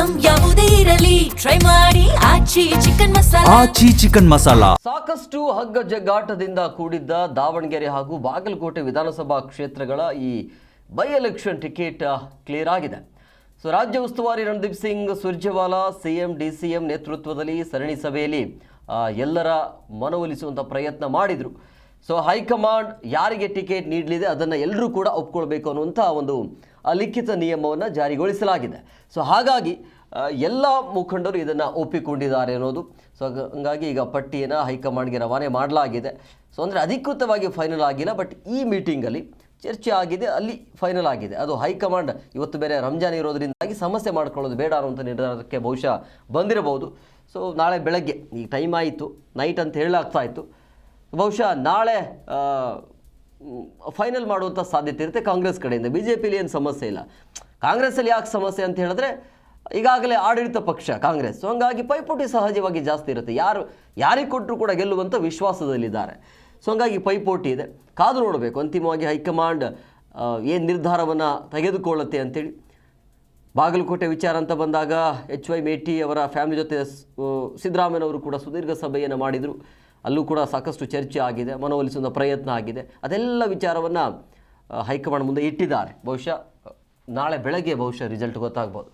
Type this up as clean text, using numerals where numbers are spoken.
Item ಯಾವುದೇ ಇರಲಿ try ಮಾಡಿ ಆಚಿ ಚಿಕನ್ ಮಸಾಲಾ. ಸಾಕಷ್ಟು ಹಗ್ಗ ಜಗ್ಗಾಟದಿಂದ ಕೂಡಿದ್ದ ದಾವಣಗೆರೆ ಹಾಗೂ ಬಾಗಲಕೋಟೆ ವಿಧಾನಸಭಾ ಕ್ಷೇತ್ರಗಳ ಈ ಬೈ ಎಲೆಕ್ಷನ್ ಟಿಕೆಟ್ ಕ್ಲಿಯರ್ ಆಗಿದೆ. ಸೊ ರಾಜ್ಯ ಉಸ್ತುವಾರಿ ರಣದೀಪ್ ಸಿಂಗ್ ಸುರ್ಜೇವಾಲಾ ಸಿಎಂ ಡಿಸಿಎಂ ನೇತೃತ್ವದಲ್ಲಿ ಸರಣಿ ಸಭೆಯಲ್ಲಿ ಎಲ್ಲರ ಮನವೊಲಿಸುವಂಥ ಪ್ರಯತ್ನ ಮಾಡಿದರು. ಸೊ ಹೈಕಮಾಂಡ್ ಯಾರಿಗೆ ಟಿಕೆಟ್ ನೀಡಲಿದೆ ಅದನ್ನು ಎಲ್ಲರೂ ಕೂಡ ಒಪ್ಕೊಳ್ಬೇಕು ಅನ್ನುವಂಥ ಒಂದು ಲಿಖಿತ ನಿಯಮವನ್ನು ಜಾರಿಗೊಳಿಸಲಾಗಿದೆ. ಸೊ ಹಾಗಾಗಿ ಎಲ್ಲ ಮುಖಂಡರು ಇದನ್ನು ಒಪ್ಪಿಕೊಂಡಿದ್ದಾರೆ ಅನ್ನೋದು. ಸೊ ಹಂಗಾಗಿ ಈಗ ಪಟ್ಟಿಯನ್ನು ಹೈಕಮಾಂಡ್ಗೆ ರವಾನೆ ಮಾಡಲಾಗಿದೆ. ಸೊ ಅಂದರೆ ಅಧಿಕೃತವಾಗಿ ಫೈನಲ್ ಆಗಿಲ್ಲ, ಬಟ್ ಈ ಮೀಟಿಂಗಲ್ಲಿ ಚರ್ಚೆ ಆಗಿದೆ, ಅಲ್ಲಿ ಫೈನಲ್ ಆಗಿದೆ. ಅದು ಹೈಕಮಾಂಡ್ ಇವತ್ತು ಬೇರೆ ರಂಜಾನ್ ಇರೋದ್ರಿಂದಾಗಿ ಸಮಸ್ಯೆ ಮಾಡ್ಕೊಳ್ಳೋದು ಬೇಡ ಅನ್ನುವಂಥ ನಿರ್ಧಾರಕ್ಕೆ ಬಹುಶಃ ಬಂದಿರಬಹುದು. ಸೊ ನಾಳೆ ಬೆಳಗ್ಗೆ ಈಗ ಟೈಮ್ ಆಯಿತು, ನೈಟ್ ಅಂತ ಹೇಳಲಾಗ್ತಾ ಇತ್ತು, ಬಹುಶಃ ನಾಳೆ ಫೈನಲ್ ಮಾಡುವಂಥ ಸಾಧ್ಯತೆ ಇರುತ್ತೆ ಕಾಂಗ್ರೆಸ್ ಕಡೆಯಿಂದ. ಬಿ ಜೆ ಪಿಲಿ ಏನು ಸಮಸ್ಯೆ ಇಲ್ಲ. ಕಾಂಗ್ರೆಸ್ಸಲ್ಲಿ ಯಾಕೆ ಸಮಸ್ಯೆ ಅಂತ ಹೇಳಿದ್ರೆ ಈಗಾಗಲೇ ಆಡಳಿತ ಪಕ್ಷ ಕಾಂಗ್ರೆಸ್. ಸೊ ಹಂಗಾಗಿ ಪೈಪೋಟಿ ಸಹಜವಾಗಿ ಜಾಸ್ತಿ ಇರುತ್ತೆ. ಯಾರಿಗೆ ಕೊಟ್ಟರು ಕೂಡ ಗೆಲ್ಲುವಂಥ ವಿಶ್ವಾಸದಲ್ಲಿದ್ದಾರೆ. ಸೊ ಹಂಗಾಗಿ ಪೈಪೋಟಿ ಇದೆ, ಕಾದು ನೋಡಬೇಕು ಅಂತಿಮವಾಗಿ ಹೈಕಮಾಂಡ್ ಏನು ನಿರ್ಧಾರವನ್ನು ತೆಗೆದುಕೊಳ್ಳುತ್ತೆ ಅಂತೇಳಿ. ಬಾಗಲಕೋಟೆ ವಿಚಾರ ಅಂತ ಬಂದಾಗ HY ಮೇಟಿ ಅವರ ಫ್ಯಾಮಿಲಿ ಜೊತೆ ಸಿದ್ದರಾಮಯ್ಯನವರು ಕೂಡ ಸುದೀರ್ಘ ಸಭೆಯನ್ನು ಮಾಡಿದರು. ಅಲ್ಲೂ ಕೂಡ ಸಾಕಷ್ಟು ಚರ್ಚೆ ಆಗಿದೆ, ಮನವೊಲಿಸುವ ಪ್ರಯತ್ನ ಆಗಿದೆ. ಅದೆಲ್ಲ ವಿಚಾರವನ್ನು ಹೈಕಮಾಂಡ್ ಮುಂದೆ ಇಟ್ಟಿದ್ದಾರೆ. ಬಹುಶಃ ನಾಳೆ ಬೆಳಗ್ಗೆ ರಿಸಲ್ಟ್ ಗೊತ್ತಾಗ್ಬೋದು.